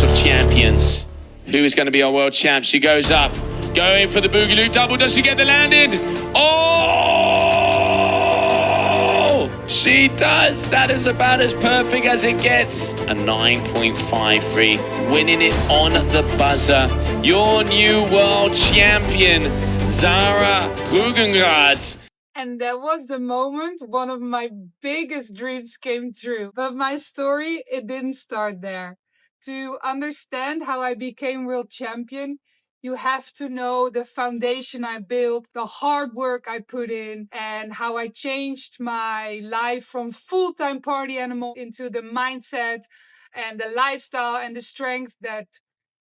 class of champions. Who is going to be our world champ? She goes up, going for the boogaloo double. Does she get the landing? Oh, she does. That is about as perfect as it gets. A 9.53, winning it on the buzzer. Your new world champion, Zara Hoogenraad. And that was the moment one of my biggest dreams came true. But my story, it didn't start there. To understand how I became world champion, you have to know the foundation I built, the hard work I put in, and how I changed my life from full-time party animal into the mindset and the lifestyle and the strength that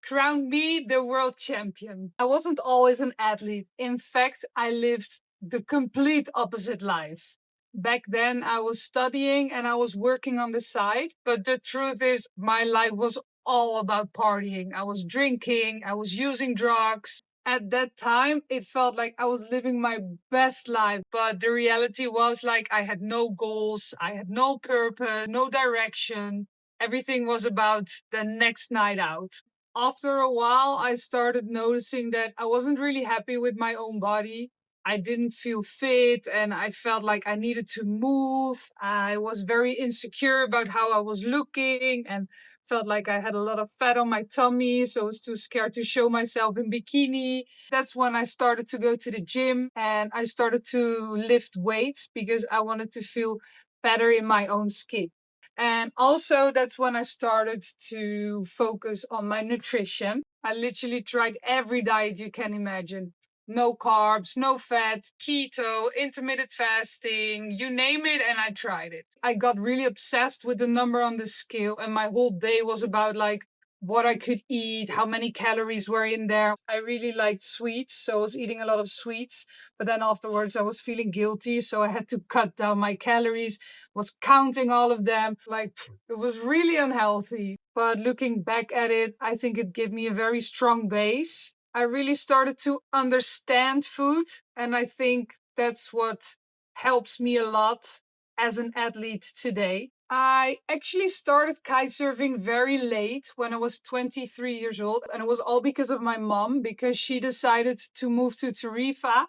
crowned me the world champion. I wasn't always an athlete. In fact, I lived the complete opposite life. Back then, I was studying and I was working on the side. But the truth is, my life was all about partying. I was drinking, I was using drugs. At that time, it felt like I was living my best life. But the reality was like I had no goals, I had no purpose, no direction. Everything was about the next night out. After a while, I started noticing that I wasn't really happy with my own body. I didn't feel fit and I felt like I needed to move. I was very insecure about how I was looking and felt like I had a lot of fat on my tummy, so I was too scared to show myself in bikini. That's when I started to go to the gym and I started to lift weights because I wanted to feel better in my own skin. And also, that's when I started to focus on my nutrition. I literally tried every diet you can imagine. No carbs, no fat, keto, intermittent fasting, you name it, and I tried it. I got really obsessed with the number on the scale, and my whole day was about like what I could eat, how many calories were in there. I really liked sweets, so I was eating a lot of sweets. But then afterwards, I was feeling guilty, so I had to cut down my calories, was counting all of them. Like, it was really unhealthy. But looking back at it, I think it gave me a very strong base. I really started to understand food, and I think that's what helps me a lot as an athlete today. I actually started kitesurfing very late when I was 23 years old, and it was all because of my mom, because she decided to move to Tarifa.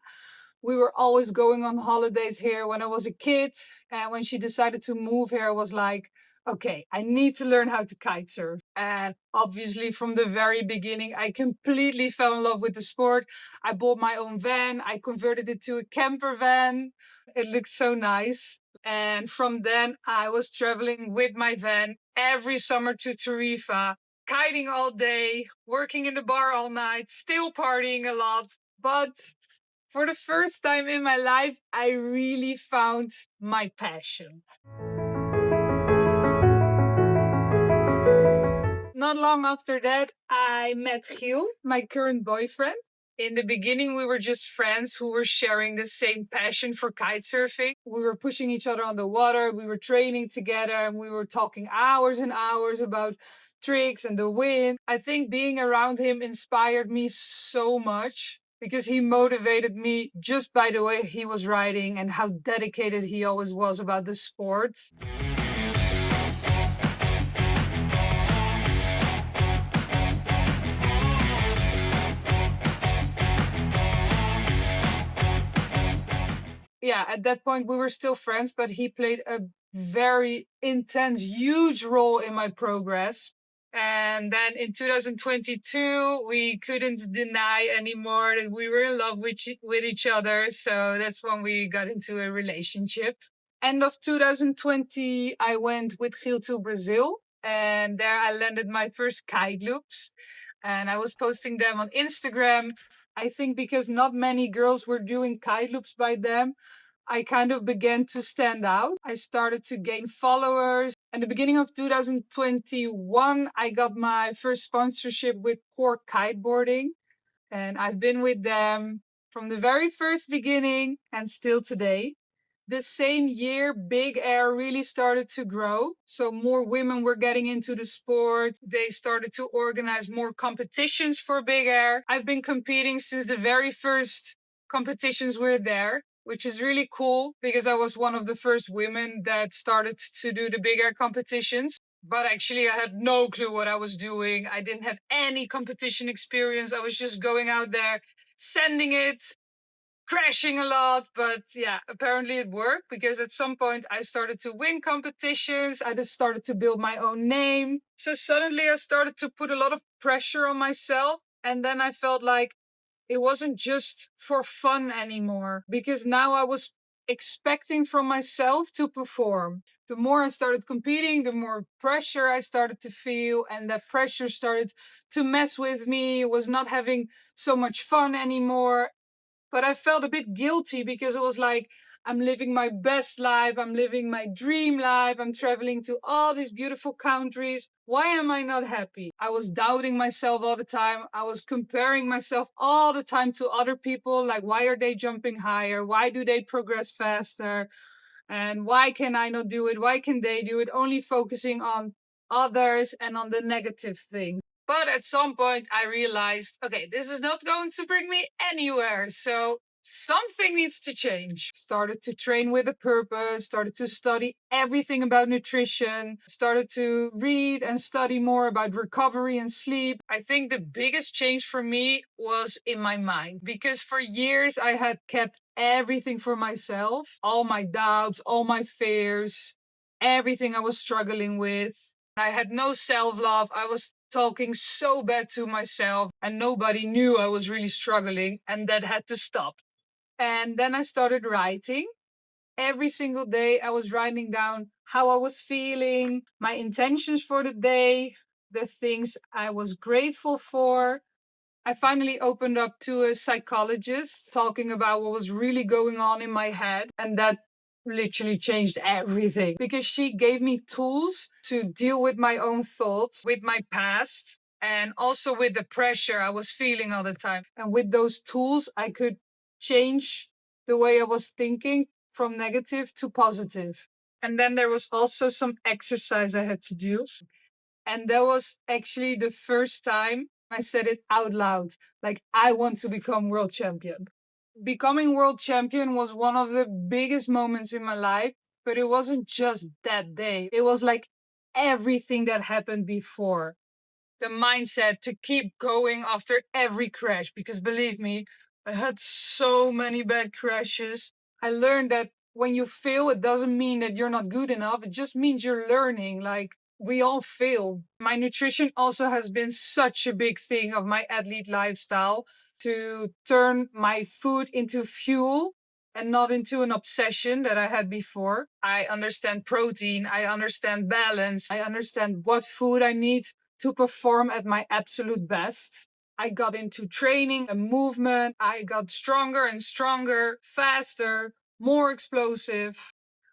We were always going on holidays here when I was a kid, and when she decided to move here, I was like, okay, I need to learn how to kite surf. And obviously, from the very beginning, I completely fell in love with the sport. I bought my own van, I converted it to a camper van. It looked so nice. And from then, I was traveling with my van every summer to Tarifa, kiting all day, working in the bar all night, still partying a lot. But for the first time in my life, I really found my passion. Not long after that, I met Giel, my current boyfriend. In the beginning, we were just friends who were sharing the same passion for kitesurfing. We were pushing each other on the water, we were training together, and we were talking hours and hours about tricks and the wind. I think being around him inspired me so much because he motivated me just by the way he was riding and how dedicated he always was about the sport. Yeah, at that point we were still friends, but he played a very intense, huge role in my progress. And then in 2022, we couldn't deny anymore that we were in love with each other. So that's when we got into a relationship. End of 2020, I went with Giel to Brazil. And there I landed my first kite loops. And I was posting them on Instagram. I think because not many girls were doing kite loops by then, I kind of began to stand out. I started to gain followers. At the beginning of 2021, I got my first sponsorship with Core Kiteboarding. And I've been with them from the very first beginning and still today. The same year, Big Air really started to grow. So more women were getting into the sport. They started to organize more competitions for Big Air. I've been competing since the very first competitions were there, which is really cool because I was one of the first women that started to do the Big Air competitions. But actually, I had no clue what I was doing. I didn't have any competition experience. I was just going out there, sending it, crashing a lot. But yeah, apparently it worked because at some point I started to win competitions. I just started to build my own name. So suddenly I started to put a lot of pressure on myself. And then I felt like it wasn't just for fun anymore because now I was expecting from myself to perform. The more I started competing, the more pressure I started to feel, and that pressure started to mess with me. I was not having so much fun anymore. But I felt a bit guilty because it was like, I'm living my best life. I'm living my dream life. I'm traveling to all these beautiful countries. Why am I not happy? I was doubting myself all the time. I was comparing myself all the time to other people. Like, why are they jumping higher? Why do they progress faster? And why can I not do it? Why can they do it? Only focusing on others and on the negative things. But at some point, I realized, okay, this is not going to bring me anywhere. So something needs to change. Started to train with a purpose, started to study everything about nutrition, started to read and study more about recovery and sleep. I think the biggest change for me was in my mind because for years I had kept everything for myself, all my doubts, all my fears, everything I was struggling with. I had no self love. I was talking so bad to myself, and nobody knew I was really struggling, and that had to stop. And then I started writing. Every single day, I was writing down how I was feeling, my intentions for the day, the things I was grateful for. I finally opened up to a psychologist talking about what was really going on in my head. And that literally changed everything because she gave me tools to deal with my own thoughts, with my past, and also with the pressure I was feeling all the time. And with those tools, I could change the way I was thinking from negative to positive. And then there was also some exercise I had to do. And that was actually the first time I said it out loud. Like, I want to become world champion. Becoming world champion was one of the biggest moments in my life, but it wasn't just that day. It was like everything that happened before. The mindset to keep going after every crash, because believe me, I had so many bad crashes. I learned that when you fail, it doesn't mean that you're not good enough. It just means you're learning. Like, we all fail. My nutrition also has been such a big thing of my athlete lifestyle to turn my food into fuel and not into an obsession that I had before. I understand protein, I understand balance, I understand what food I need to perform at my absolute best. I got into training and movement. I got stronger and stronger, faster, more explosive.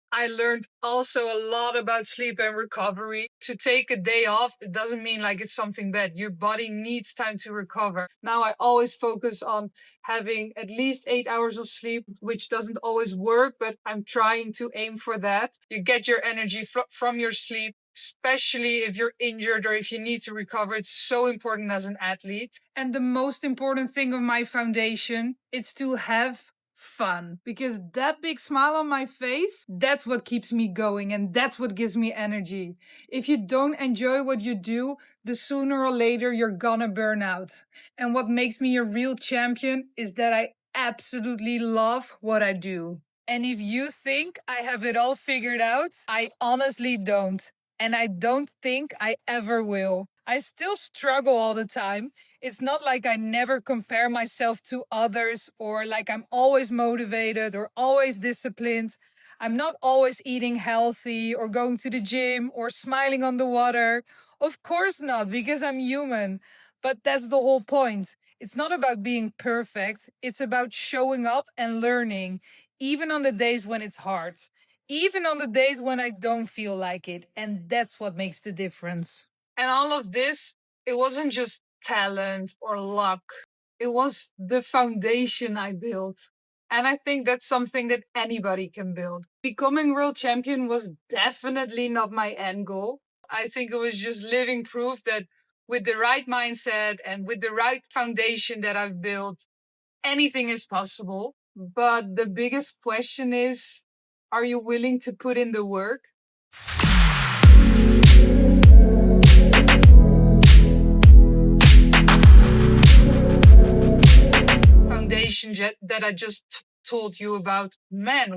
I learned also a lot about sleep and recovery. To take a day off, it doesn't mean like it's something bad. Your body needs time to recover. Now I always focus on having at least 8 hours of sleep, which doesn't always work, but I'm trying to aim for that. You get your energy from your sleep, especially if you're injured or if you need to recover. It's so important as an athlete. And the most important thing of my foundation is to have fun, because that big smile on my face, that's what keeps me going and that's what gives me energy. If you don't enjoy what you do, the sooner or later you're gonna burn out. And what makes me a real champion is that I absolutely love what I do. And if you think I have it all figured out, I honestly don't. And I don't think I ever will. I still struggle all the time. It's not like I never compare myself to others or like I'm always motivated or always disciplined. I'm not always eating healthy or going to the gym or smiling on the water. Of course not, because I'm human. But that's the whole point. It's not about being perfect. It's about showing up and learning, even on the days when it's hard, even on the days when I don't feel like it. And that's what makes the difference. And all of this, it wasn't just talent or luck. It was the foundation I built. And I think that's something that anybody can build. Becoming world champion was definitely not my end goal. I think it was just living proof that with the right mindset and with the right foundation that I've built, anything is possible. But the biggest question is, are you willing to put in the work? situation that I just told you about. Man,